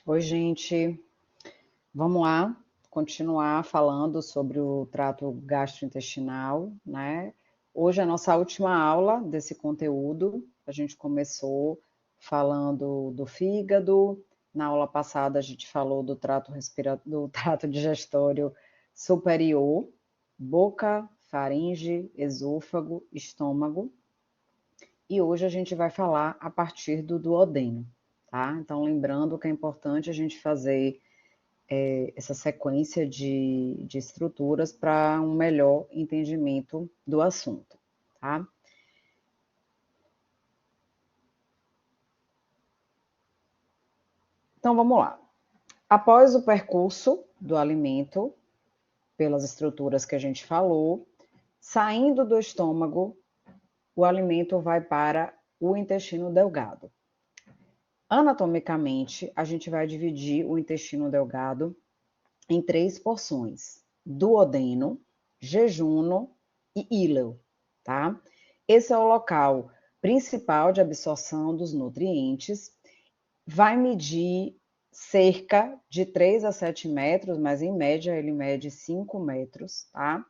Oi, gente. Vamos lá continuar falando sobre o trato gastrointestinal, né? Hoje é a nossa última aula desse conteúdo. A gente começou falando do fígado. Na aula passada a gente falou do trato digestório superior, boca, faringe, esôfago, estômago. E hoje a gente vai falar a partir do duodeno, tá? Então, lembrando que é importante a gente fazer essa sequência de estruturas para um melhor entendimento do assunto, tá? Então, vamos lá. Após o percurso do alimento, pelas estruturas que a gente falou, saindo do estômago, o alimento vai para o intestino delgado. Anatomicamente, a gente vai dividir o intestino delgado em 3 porções: duodeno, jejuno e íleo, tá? Esse é o local principal de absorção dos nutrientes. Vai medir cerca de 3 a 7 metros, mas em média ele mede 5 metros, tá?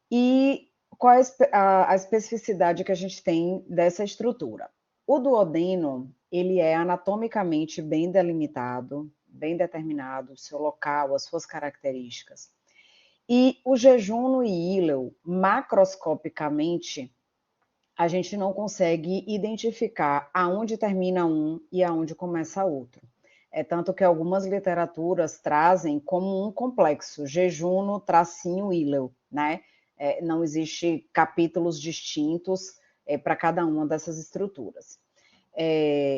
E qual é a especificidade que a gente tem dessa estrutura? O duodeno, ele é anatomicamente bem delimitado, bem determinado, o seu local, as suas características. E o jejuno e íleo, macroscopicamente, a gente não consegue identificar aonde termina um e aonde começa outro. É tanto que algumas literaturas trazem como um complexo, jejuno, tracinho, íleo, né? Não existe capítulos distintos para cada uma dessas estruturas.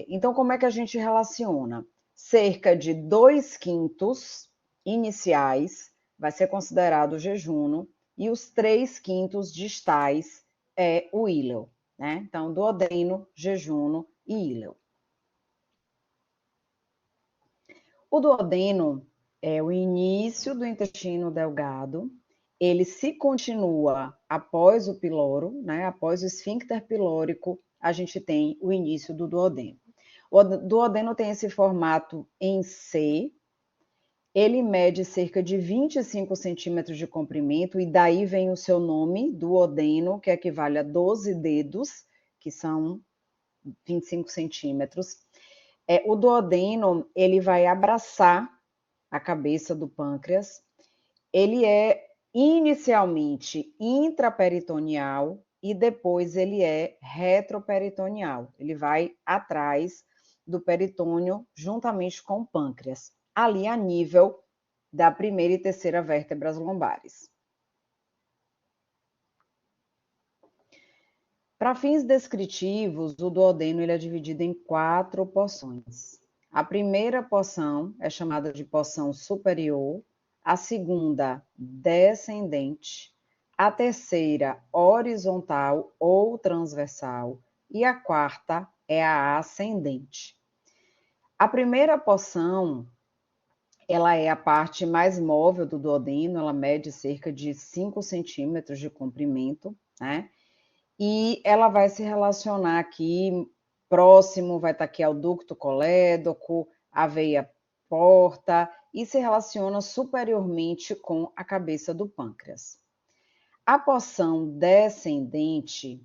Então, como é que a gente relaciona? Cerca de 2/5 iniciais vai ser considerado o jejuno e os 3/5 distais é o íleo, né? Então, duodeno, jejuno e íleo. O duodeno é o início do intestino delgado. Ele se continua após o piloro, né? Após o esfíncter pilórico, a gente tem o início do duodeno. O duodeno tem esse formato em C. Ele mede cerca de 25 centímetros de comprimento, e daí vem o seu nome, duodeno, que equivale a 12 dedos, que são 25 centímetros. O duodeno, ele vai abraçar a cabeça do pâncreas. Ele é inicialmente intraperitoneal e depois ele é retroperitoneal. Ele vai atrás do peritônio juntamente com o pâncreas, ali a nível da primeira e terceira vértebras lombares. Para fins descritivos, o duodeno ele é dividido em 4 porções. A primeira porção é chamada de porção superior, a segunda, descendente, a terceira, horizontal ou transversal, e a quarta é a ascendente. A primeira porção, ela é a parte mais móvel do duodeno, ela mede cerca de 5 centímetros de comprimento, né? E ela vai se relacionar aqui, próximo, vai estar aqui ao ducto colédoco, a veia porta, e se relaciona superiormente com a cabeça do pâncreas. A porção descendente,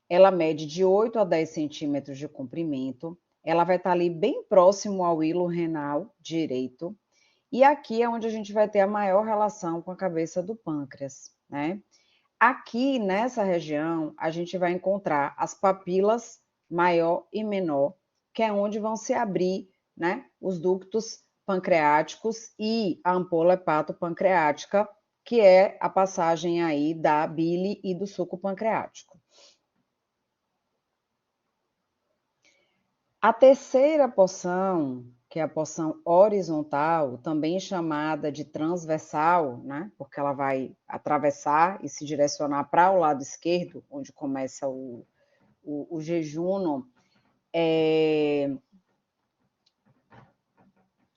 ela mede de 8 a 10 centímetros de comprimento, ela vai estar ali bem próximo ao hilo renal direito, e aqui é onde a gente vai ter a maior relação com a cabeça do pâncreas, né? Aqui nessa região, a gente vai encontrar as papilas maior e menor, que é onde vão se abrir, né, os ductos pancreáticos e a ampola hepatopancreática, que é a passagem aí da bile e do suco pancreático. A terceira porção, que é a porção horizontal, também chamada de transversal, né? Porque ela vai atravessar e se direcionar para o lado esquerdo, onde começa o jejuno,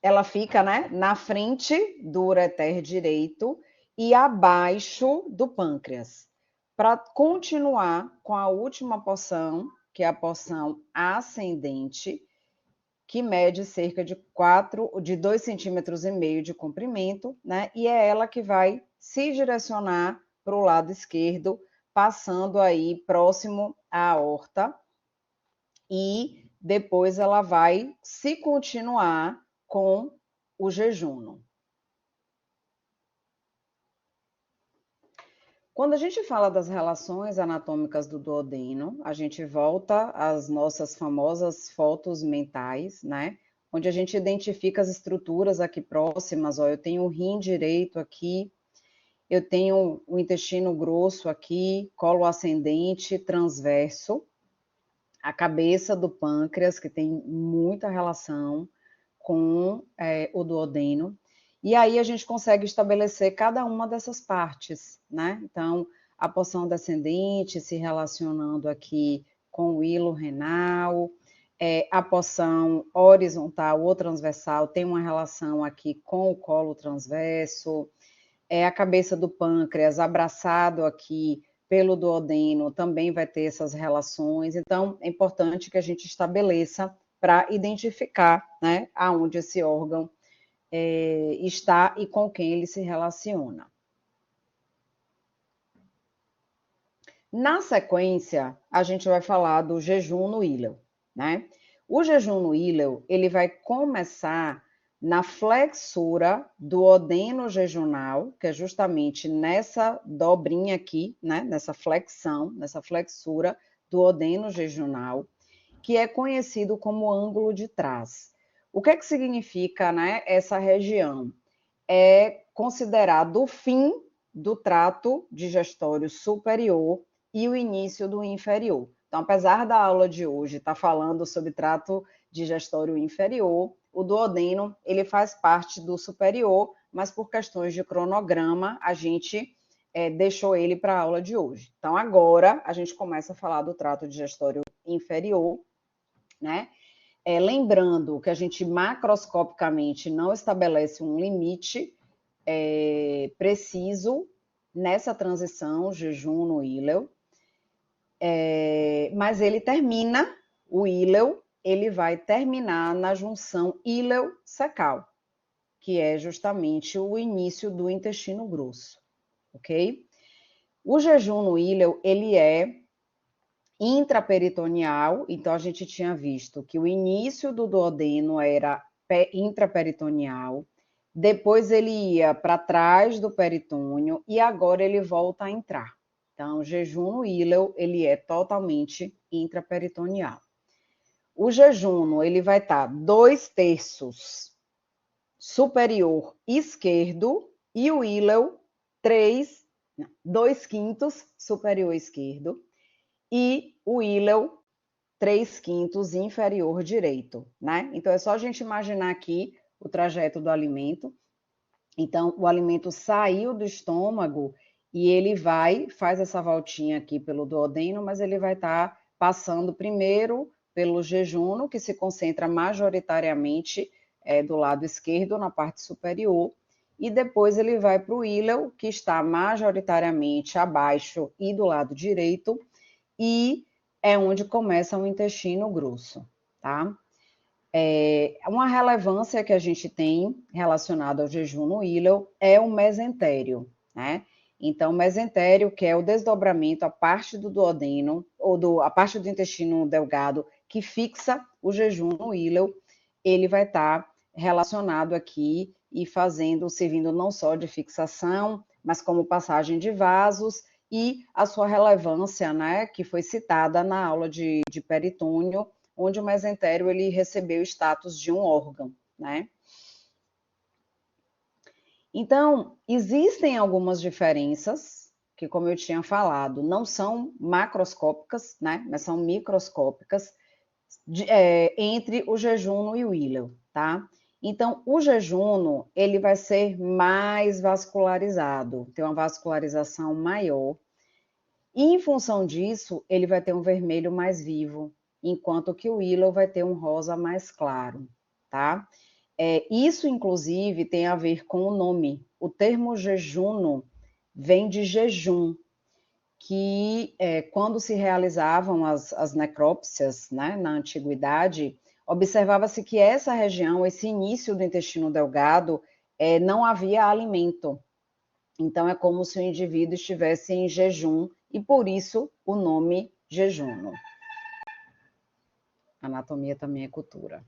ela fica, né, na frente do ureter direito e abaixo do pâncreas. Para continuar com a última porção, que é a porção ascendente, que mede cerca de 2,5 centímetros de comprimento, né? E é ela que vai se direcionar para o lado esquerdo, passando aí próximo à aorta, e depois ela vai se continuar com o jejum. Quando a gente fala das relações anatômicas do duodeno, a gente volta às nossas famosas fotos mentais, né? Onde a gente identifica as estruturas aqui próximas. Ó, eu tenho o rim direito aqui, eu tenho o intestino grosso aqui, colo ascendente, transverso, a cabeça do pâncreas, que tem muita relação com o duodeno. E aí a gente consegue estabelecer cada uma dessas partes, né? Então, a porção descendente se relacionando aqui com o hilo renal, a porção horizontal ou transversal tem uma relação aqui com o colo transverso, a cabeça do pâncreas abraçado aqui pelo duodeno também vai ter essas relações. Então, é importante que a gente estabeleça para identificar, né, aonde esse órgão está e com quem ele se relaciona. Na sequência, a gente vai falar do jejum no íleo, né? O jejum no íleo, ele vai começar na flexura do duodeno jejunal, que é justamente nessa dobrinha aqui, né? Nessa flexura do duodeno jejunal, que é conhecido como ângulo de trás. O que é que significa, né, essa região? É considerado o fim do trato digestório superior e o início do inferior. Então, apesar da aula de hoje estar falando sobre trato digestório inferior, o duodeno ele faz parte do superior, mas por questões de cronograma a gente deixou ele para a aula de hoje. Então, agora a gente começa a falar do trato digestório inferior, né? Lembrando que a gente macroscopicamente não estabelece um limite preciso nessa transição jejum no íleo, mas ele termina, o íleo, ele vai terminar na junção íleo-cecal, que é justamente o início do intestino grosso, ok? O jejum no íleo, ele é intraperitoneal, então a gente tinha visto que o início do duodeno era intraperitoneal, depois ele ia para trás do peritônio e agora ele volta a entrar. Então, o jejum no íleo, ele é totalmente intraperitoneal. O jejum, ele vai estar 2/3 superior esquerdo e o íleo 2/5 superior esquerdo e o íleo 3/5 inferior direito, né? Então, é só a gente imaginar aqui o trajeto do alimento. Então, o alimento saiu do estômago e ele faz essa voltinha aqui pelo duodeno, mas ele vai estar passando primeiro pelo jejuno, que se concentra majoritariamente do lado esquerdo, na parte superior, e depois ele vai para o íleo, que está majoritariamente abaixo e do lado direito, e é onde começa o intestino grosso, tá? Uma relevância que a gente tem relacionada ao jejum no íleo é o mesentério, né? Então, o mesentério, que é o desdobramento, a parte do duodeno, ou a parte do intestino delgado, que fixa o jejum no íleo, ele vai estar relacionado aqui e servindo não só de fixação, mas como passagem de vasos e a sua relevância, né, que foi citada na aula de peritônio, onde o mesentério ele recebeu o status de um órgão, né? Então, existem algumas diferenças que, como eu tinha falado, não são macroscópicas, né, mas são microscópicas entre o jejuno e o íleo, tá? Então, o jejuno, ele vai ser mais vascularizado, tem uma vascularização maior, e em função disso, ele vai ter um vermelho mais vivo, enquanto que o íleo vai ter um rosa mais claro, tá? Isso, inclusive, tem a ver com o nome. O termo jejuno vem de jejum, que quando se realizavam as necrópsias, né, na antiguidade, observava-se que essa região, esse início do intestino delgado, não havia alimento. Então, é como se o indivíduo estivesse em jejum, e por isso o nome jejuno. Anatomia também é cultura.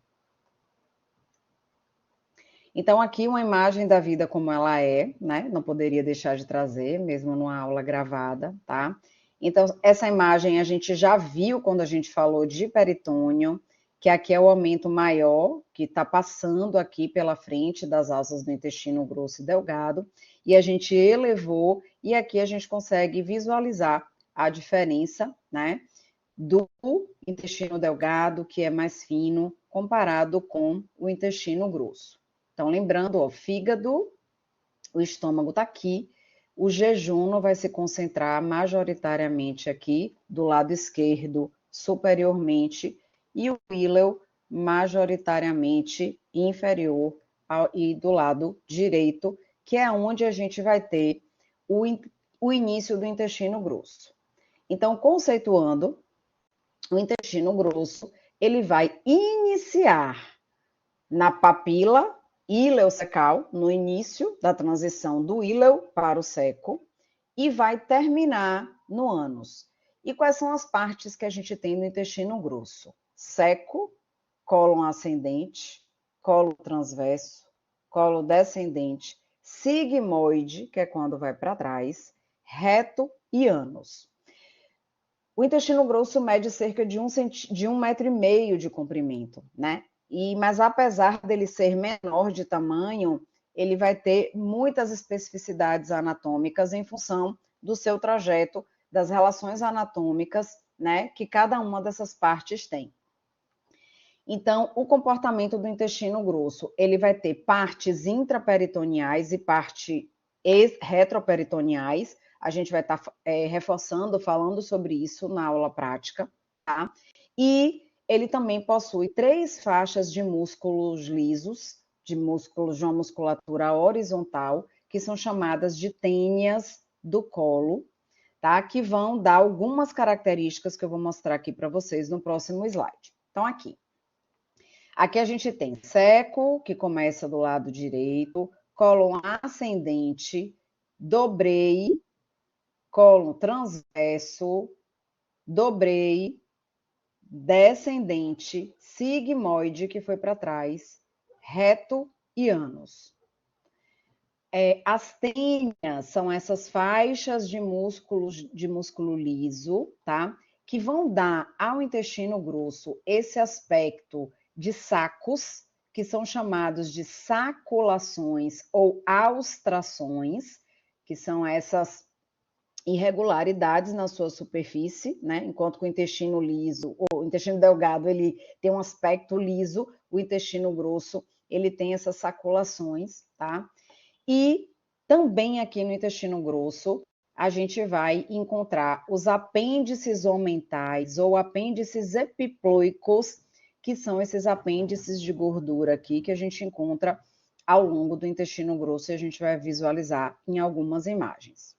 Então, aqui uma imagem da vida como ela é, né? Não poderia deixar de trazer, mesmo numa aula gravada, tá? Então, essa imagem a gente já viu quando a gente falou de peritônio, que aqui é o aumento maior, que está passando aqui pela frente das alças do intestino grosso e delgado, e a gente elevou, e aqui a gente consegue visualizar a diferença, né? Do intestino delgado, que é mais fino, comparado com o intestino grosso. Então, lembrando, ó, fígado, o estômago está aqui, o jejuno vai se concentrar majoritariamente aqui, do lado esquerdo, superiormente, e o íleo, majoritariamente inferior e do lado direito, que é onde a gente vai ter o início do intestino grosso. Então, conceituando, o intestino grosso, ele vai iniciar na papila ileocecal, no início da transição do íleo para o seco, e vai terminar no ânus. E quais são as partes que a gente tem no intestino grosso? Seco, cólon ascendente, colo transverso, colo descendente, sigmoide, que é quando vai para trás, reto e ânus. O intestino grosso mede cerca de 1,5 metro de comprimento, né? Mas apesar dele ser menor de tamanho, ele vai ter muitas especificidades anatômicas em função do seu trajeto, das relações anatômicas, né, que cada uma dessas partes tem. Então, o comportamento do intestino grosso, ele vai ter partes intraperitoneais e partes retroperitoneais. A gente vai estar reforçando, falando sobre isso na aula prática, tá? E ele também possui 3 faixas de músculos lisos, de músculos de uma musculatura horizontal, que são chamadas de tênias do colo, tá? Que vão dar algumas características que eu vou mostrar aqui para vocês no próximo slide. Então, aqui a gente tem seco, que começa do lado direito, cólon ascendente, dobrei, cólon transverso, dobrei, descendente, sigmoide, que foi para trás, reto e ânus. As tênias são essas faixas de músculo liso, tá? Que vão dar ao intestino grosso esse aspecto de sacos, que são chamados de saculações ou austrações, que são essas irregularidades na sua superfície, né? Enquanto que o intestino liso, ou o intestino delgado, ele tem um aspecto liso, o intestino grosso, ele tem essas saculações, tá? E também aqui no intestino grosso, a gente vai encontrar os apêndices omentais ou apêndices epiploicos, que são esses apêndices de gordura aqui que a gente encontra ao longo do intestino grosso e a gente vai visualizar em algumas imagens.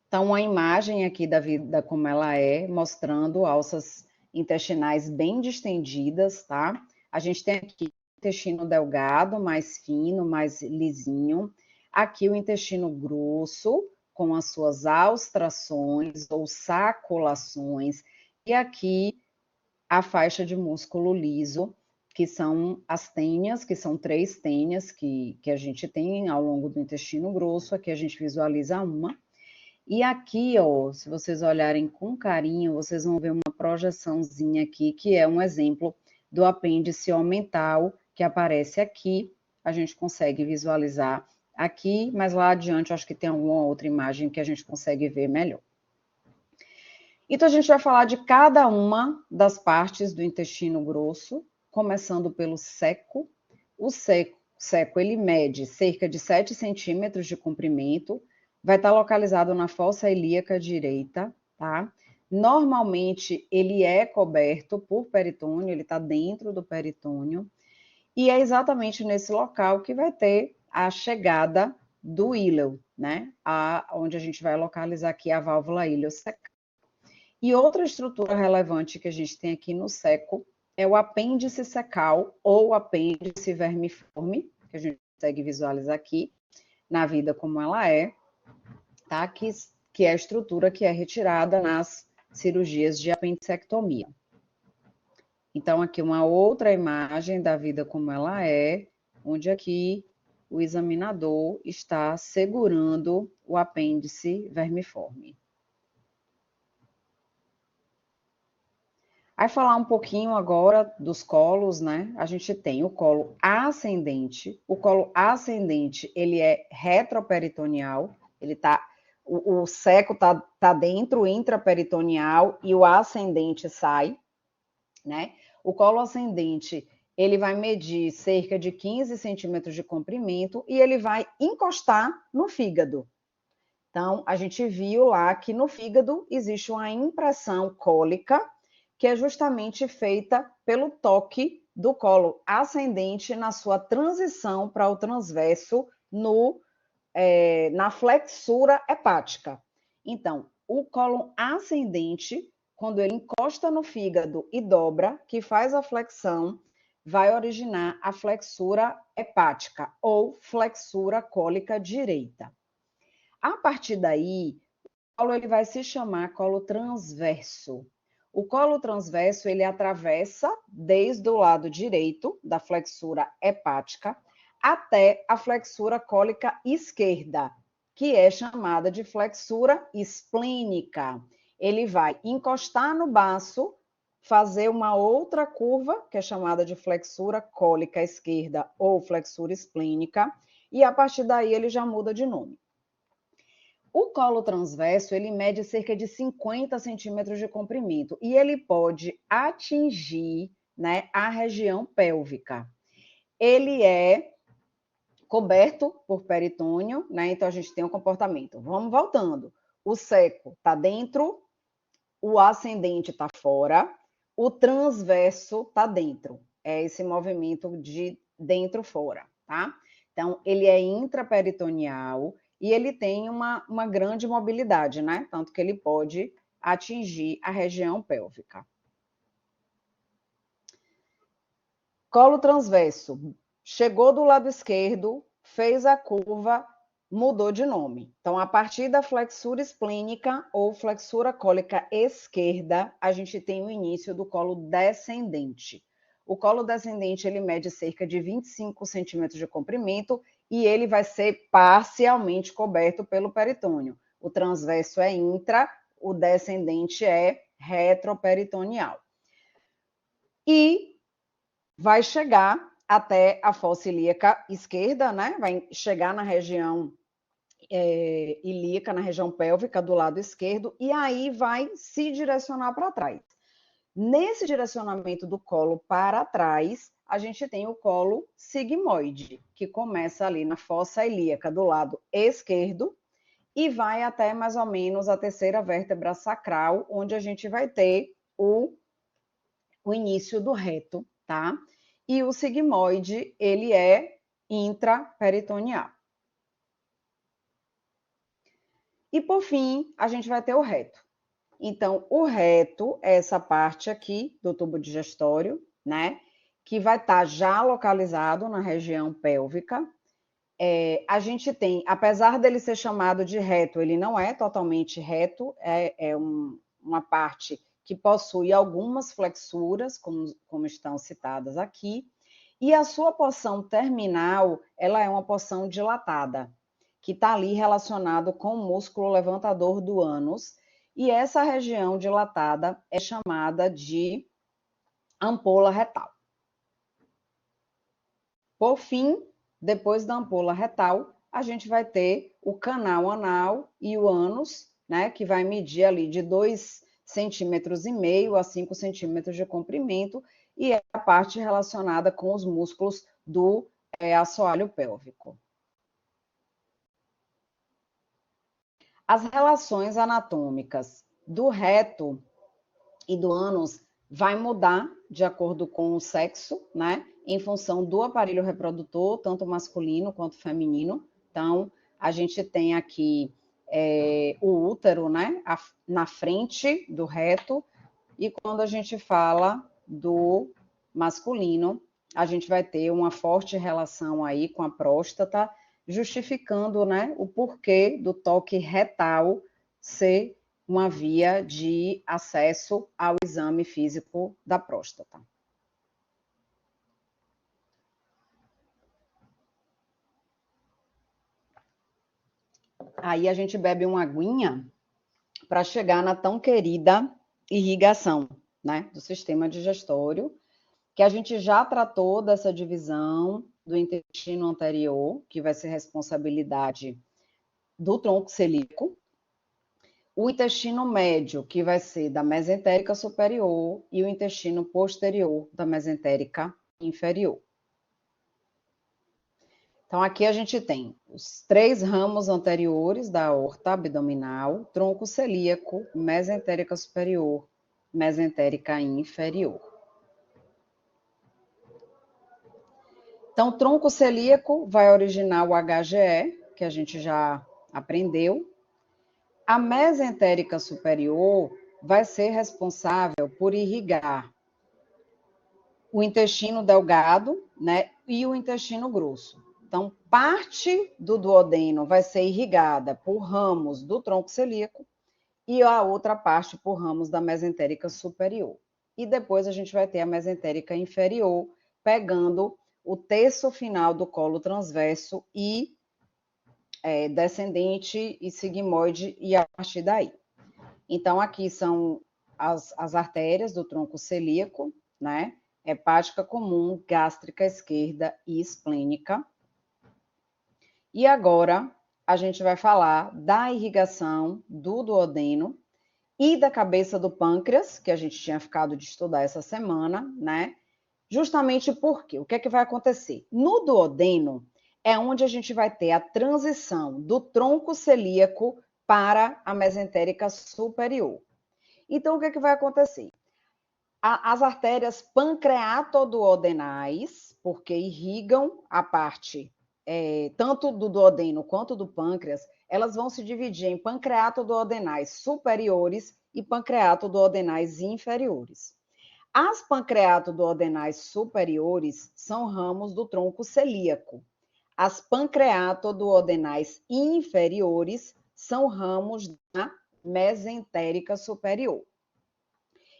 Então, uma imagem aqui da vida como ela é, mostrando alças intestinais bem distendidas, tá? A gente tem aqui intestino delgado, mais fino, mais lisinho. Aqui o intestino grosso, com as suas austrações ou saculações. E aqui a faixa de músculo liso, que são as tênias, que são 3 tênias que a gente tem ao longo do intestino grosso. Aqui a gente visualiza uma. E aqui, ó, se vocês olharem com carinho, vocês vão ver uma projeçãozinha aqui, que é um exemplo do apêndice omental, que aparece aqui. A gente consegue visualizar aqui, mas lá adiante eu acho que tem alguma outra imagem que a gente consegue ver melhor. Então, a gente vai falar de cada uma das partes do intestino grosso, começando pelo seco. O seco ele mede cerca de 7 centímetros de comprimento, vai estar localizado na fossa ilíaca direita, tá? Normalmente, ele é coberto por peritônio, ele está dentro do peritônio, e é exatamente nesse local que vai ter a chegada do íleo, né? Onde a gente vai localizar aqui a válvula iliocecal. E outra estrutura relevante que a gente tem aqui no seco é o apêndice cecal ou apêndice vermiforme, que a gente consegue visualizar aqui, na vida como ela é, tá? Que é a estrutura que é retirada nas cirurgias de apendicectomia. Então, aqui uma outra imagem da vida como ela é, onde aqui o examinador está segurando o apêndice vermiforme. Aí falar um pouquinho agora dos colos, né? A gente tem o colo ascendente. O colo ascendente, ele é retroperitoneal, ele tá o seco tá dentro intraperitoneal e o ascendente sai, né? O colo ascendente, ele vai medir cerca de 15 centímetros de comprimento e ele vai encostar no fígado. Então, a gente viu lá que no fígado existe uma impressão cólica, que é justamente feita pelo toque do colo ascendente na sua transição para o transverso na flexura hepática. Então, o colo ascendente, quando ele encosta no fígado e dobra, que faz a flexão, vai originar a flexura hepática ou flexura cólica direita. A partir daí, o colo ele vai se chamar colo transverso. O colo transverso ele atravessa desde o lado direito da flexura hepática até a flexura cólica esquerda, que é chamada de flexura esplênica. Ele vai encostar no baço, fazer uma outra curva, que é chamada de flexura cólica esquerda ou flexura esplênica, e a partir daí ele já muda de nome. O colo transverso, ele mede cerca de 50 centímetros de comprimento e ele pode atingir, né, a região pélvica. Ele é coberto por peritônio, né, então a gente tem um comportamento. Vamos voltando. O seco está dentro, o ascendente está fora, o transverso está dentro. É esse movimento de dentro fora, tá? Então, ele é intraperitoneal e ele tem uma grande mobilidade, né? Tanto que ele pode atingir a região pélvica. Colo transverso. Chegou do lado esquerdo, fez a curva, mudou de nome. Então, a partir da flexura esplênica ou flexura cólica esquerda, a gente tem o início do colo descendente. O colo descendente, ele mede cerca de 25 centímetros de comprimento e ele vai ser parcialmente coberto pelo peritônio. O transverso é intra, o descendente é retroperitoneal. E vai chegar até a fossa ilíaca esquerda, né? Vai chegar na região ilíaca, na região pélvica do lado esquerdo, e aí vai se direcionar para trás. Nesse direcionamento do colo para trás, a gente tem o colo sigmoide, que começa ali na fossa ilíaca do lado esquerdo e vai até mais ou menos a terceira vértebra sacral, onde a gente vai ter o início do reto, tá? E o sigmoide, ele é intraperitoneal. E por fim, a gente vai ter o reto. Então, o reto é essa parte aqui do tubo digestório, né? Que vai estar já localizado na região pélvica. A gente tem, apesar dele ser chamado de reto, ele não é totalmente reto, uma parte que possui algumas flexuras, como estão citadas aqui, e a sua porção terminal, ela é uma porção dilatada, que está ali relacionado com o músculo levantador do ânus, e essa região dilatada é chamada de ampola retal. Por fim, depois da ampola retal, a gente vai ter o canal anal e o ânus, né, que vai medir ali de 2,5 centímetros a 5 centímetros de comprimento, e é a parte relacionada com os músculos do assoalho pélvico. As relações anatômicas do reto e do ânus vai mudar de acordo com o sexo, né? Em função do aparelho reprodutor, tanto masculino quanto feminino. Então, a gente tem aqui o útero, né? Na frente do reto, e quando a gente fala do masculino, a gente vai ter uma forte relação aí com a próstata, justificando, né, o porquê do toque retal ser uma via de acesso ao exame físico da próstata. Aí a gente bebe uma aguinha para chegar na tão querida irrigação, né, do sistema digestório, que a gente já tratou dessa divisão do intestino anterior, que vai ser responsabilidade do tronco celíaco, o intestino médio, que vai ser da mesentérica superior, e o intestino posterior da mesentérica inferior. Então, aqui a gente tem os 3 ramos anteriores da aorta abdominal, tronco celíaco, mesentérica superior, mesentérica inferior. Então, tronco celíaco vai originar o HGE, que a gente já aprendeu. A mesentérica superior vai ser responsável por irrigar o intestino delgado, né, e o intestino grosso. Então, parte do duodeno vai ser irrigada por ramos do tronco celíaco e a outra parte por ramos da mesentérica superior. E depois a gente vai ter a mesentérica inferior, pegando o terço final do colo transverso e descendente e sigmoide, e a partir daí. Então, aqui são as artérias do tronco celíaco, né? Hepática comum, gástrica esquerda e esplênica. E agora a gente vai falar da irrigação do duodeno e da cabeça do pâncreas, que a gente tinha ficado de estudar essa semana, né? Justamente porque o que é que vai acontecer? No duodeno é onde a gente vai ter a transição do tronco celíaco para a mesentérica superior. Então, o que é que vai acontecer? As artérias pancreatoduodenais, porque irrigam a parte tanto do duodeno quanto do pâncreas, elas vão se dividir em pancreatoduodenais superiores e pancreatoduodenais inferiores. As pancreatoduodenais superiores são ramos do tronco celíaco. As pancreatoduodenais inferiores são ramos da mesentérica superior.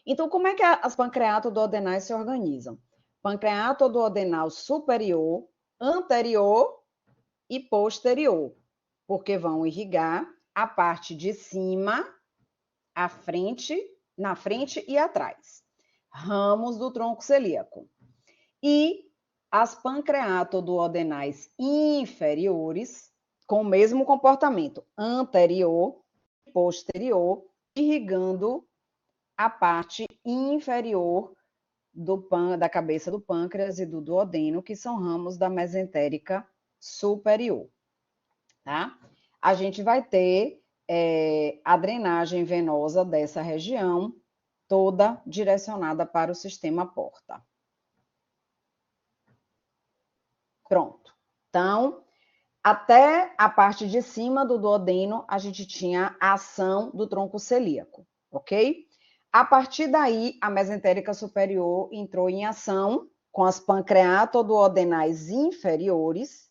Então, como é que as pancreatoduodenais se organizam? Pancreatoduodenal superior, anterior e posterior, porque vão irrigar a parte de cima, à frente, na frente e atrás. Ramos do tronco celíaco. E as pancreatoduodenais inferiores, com o mesmo comportamento, anterior e posterior, irrigando a parte inferior da cabeça do pâncreas e do duodeno, que são ramos da mesentérica superior. Tá? A gente vai ter a drenagem venosa dessa região, toda direcionada para o sistema porta. Pronto. Então, até a parte de cima do duodeno, a gente tinha a ação do tronco celíaco, ok? A partir daí, a mesentérica superior entrou em ação com as pancreatoduodenais inferiores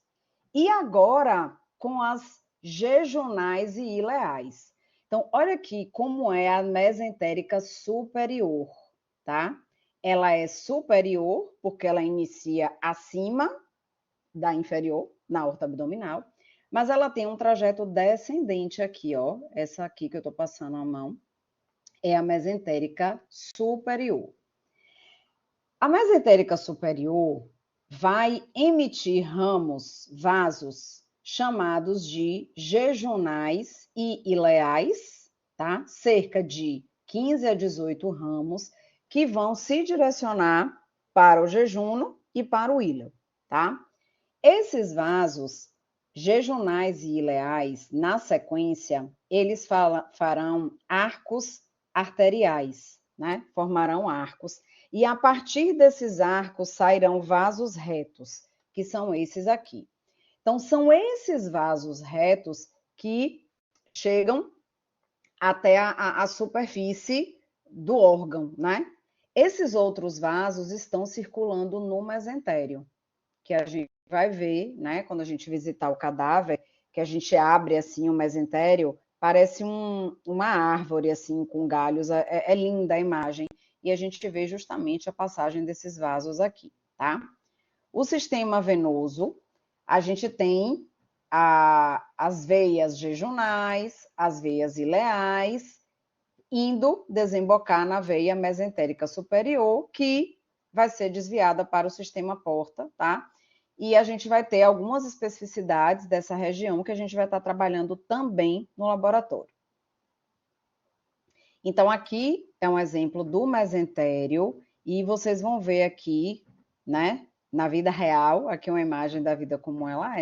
e agora com as jejunais e ileais. Então, olha aqui como é a mesentérica superior, tá? Ela é superior porque ela inicia acima da inferior, na aorta abdominal, mas ela tem um trajeto descendente aqui, ó. Essa aqui que eu tô passando a mão é a mesentérica superior. A mesentérica superior vai emitir ramos, vasos, chamados de jejunais e ileais, tá? Cerca de 15 a 18 ramos, que vão se direcionar para o jejuno e para o íleo, tá? Esses vasos jejunais e ileais, na sequência, eles farão arcos arteriais, né? Formarão arcos. E a partir desses arcos sairão vasos retos, que são esses aqui. Então, são esses vasos retos que chegam até a superfície do órgão, né? Esses outros vasos estão circulando no mesentério, que a gente vai ver, né, quando a gente visitar o cadáver, que a gente abre assim o mesentério, parece uma árvore assim com galhos, é linda a imagem, e a gente vê justamente a passagem desses vasos aqui, tá? O sistema venoso, a gente tem as veias jejunais, as veias ileais, indo desembocar na veia mesentérica superior, que vai ser desviada para o sistema porta, tá? E a gente vai ter algumas especificidades dessa região que a gente vai estar trabalhando também no laboratório. Então, aqui é um exemplo do mesentério, e vocês vão ver aqui, né, na vida real, aqui é uma imagem da vida como ela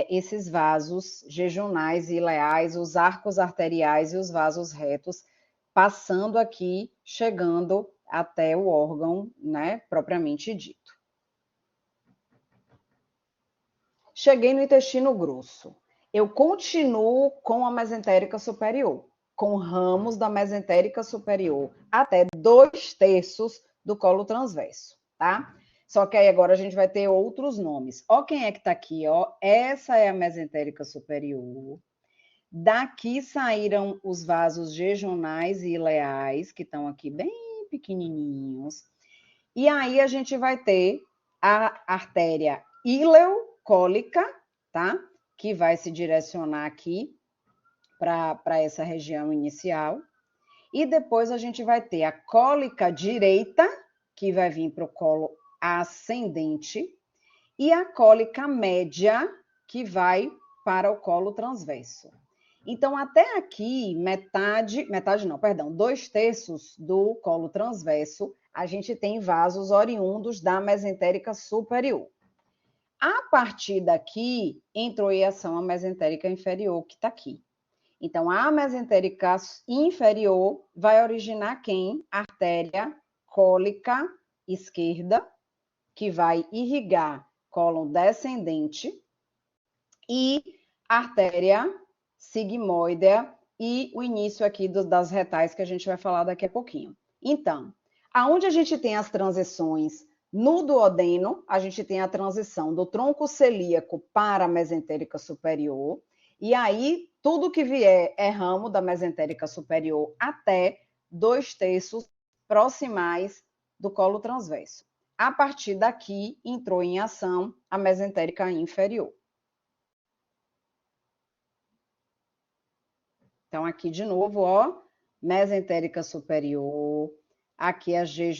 esses vasos jejunais e ileais, os arcos arteriais e os vasos retos, passando aqui, chegando até o órgão, né, propriamente dito. Cheguei no intestino grosso. Eu continuo com a mesentérica superior, com ramos da mesentérica superior até 2/3 do colo transverso, tá? Só que aí agora a gente vai ter outros nomes. Ó quem é que tá aqui, ó. Essa é a mesentérica superior. Daqui saíram os vasos jejunais e ileais, que estão aqui bem pequenininhos. E aí a gente vai ter a artéria ileocólica, tá? Que vai se direcionar aqui para essa região inicial. E depois a gente vai ter a cólica direita, que vai vir para o colo ascendente, e a cólica média, que vai para o colo transverso. Então, até aqui, metade não, perdão, 2/3 do colo transverso, a gente tem vasos oriundos da mesentérica superior. A partir daqui, entrou em ação a mesentérica inferior, que está aqui. Então, a mesentérica inferior vai originar quem? Artéria cólica esquerda, que vai irrigar cólon descendente, e artéria sigmoidea e o início aqui das retais, que a gente vai falar daqui a pouquinho. Então, aonde a gente tem as transições no duodeno, a gente tem a transição do tronco celíaco para a mesentérica superior, e aí tudo que vier é ramo da mesentérica superior até 2/3 proximais do colo transverso. A partir daqui, entrou em ação a mesentérica inferior. Então, aqui de novo, ó, mesentérica superior, aqui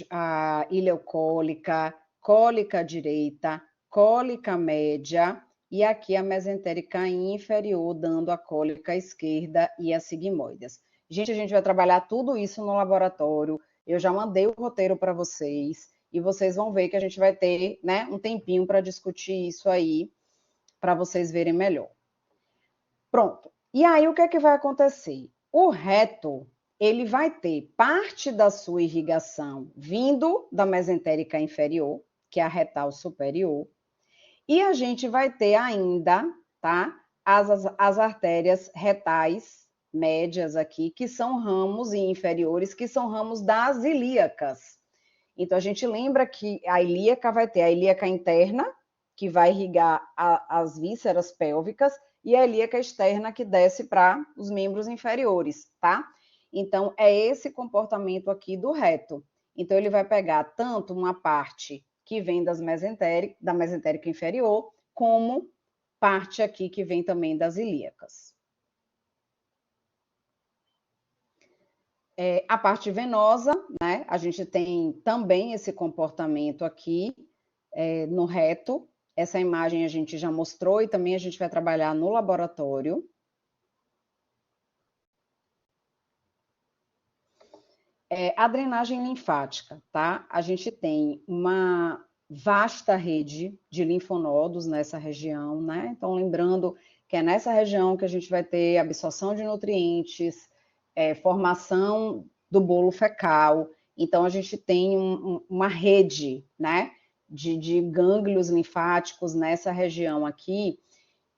a ileocólica, cólica direita, cólica média, e aqui a mesentérica inferior, dando a cólica esquerda e as sigmoides. Gente, a gente vai trabalhar tudo isso no laboratório. Eu já mandei o roteiro para vocês, e vocês vão ver que a gente vai ter, né, um tempinho para discutir isso aí, para vocês verem melhor. Pronto. E aí, o que é que vai acontecer? O reto, ele vai ter parte da sua irrigação vindo da mesentérica inferior, que é a retal superior, e a gente vai ter ainda, tá, as artérias retais médias aqui, que são ramos, e inferiores, que são ramos das ilíacas. Então, a gente lembra que a ilíaca vai ter a ilíaca interna, que vai irrigar as vísceras pélvicas, e a ilíaca externa, que desce para os membros inferiores, tá? Então, é esse comportamento aqui do reto. Então, ele vai pegar tanto uma parte que vem da mesentérica inferior, como parte aqui que vem também das ilíacas. A parte venosa, né? A gente tem também esse comportamento aqui no reto. Essa imagem a gente já mostrou e também a gente vai trabalhar no laboratório. A drenagem linfática, tá? A gente tem uma vasta rede de linfonodos nessa região, né? Então, lembrando que é nessa região que a gente vai ter absorção de nutrientes, formação do bolo fecal. Então, a gente tem uma rede, né, de gânglios linfáticos nessa região aqui.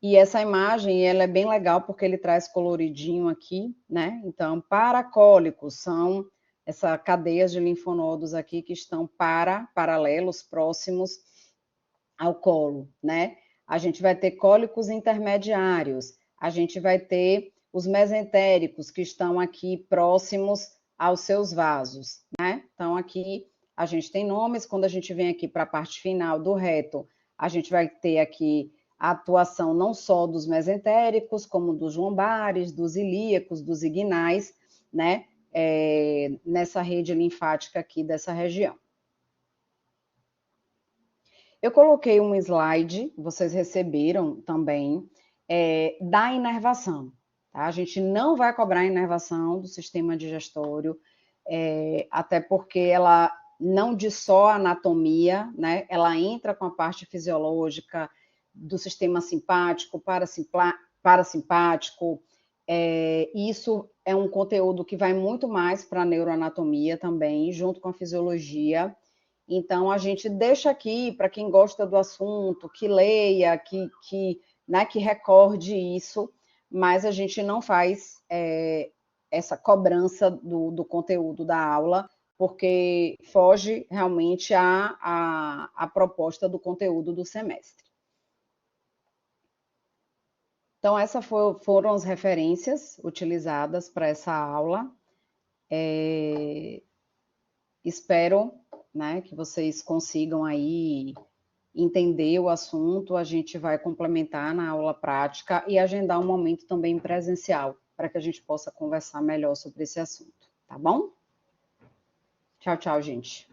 E essa imagem, ela é bem legal porque ele traz coloridinho aqui, né? Então, paracólicos são essa cadeia de linfonodos aqui que estão paralelos, próximos ao colo, né? A gente vai ter cólicos intermediários, a gente vai ter os mesentéricos que estão aqui próximos aos seus vasos, né? Então, aqui a gente tem nomes, quando a gente vem aqui para a parte final do reto, a gente vai ter aqui a atuação não só dos mesentéricos, como dos lombares, dos ilíacos, dos inguinais, né? Nessa rede linfática aqui dessa região. Eu coloquei um slide, vocês receberam também, da inervação. Tá? A gente não vai cobrar a inervação do sistema digestório, até porque ela não diz só a anatomia, né? Ela entra com a parte fisiológica do sistema simpático, parasimpático. Isso é um conteúdo que vai muito mais para a neuroanatomia também, junto com a fisiologia. Então, a gente deixa aqui para quem gosta do assunto, que leia, que recorde isso, mas a gente não faz essa cobrança do conteúdo da aula, porque foge realmente à proposta do conteúdo do semestre. Então, essas foram as referências utilizadas para essa aula. Espero, né, que vocês consigam aí entender o assunto. A gente vai complementar na aula prática e agendar um momento também presencial, para que a gente possa conversar melhor sobre esse assunto, tá bom? Tchau, tchau, gente.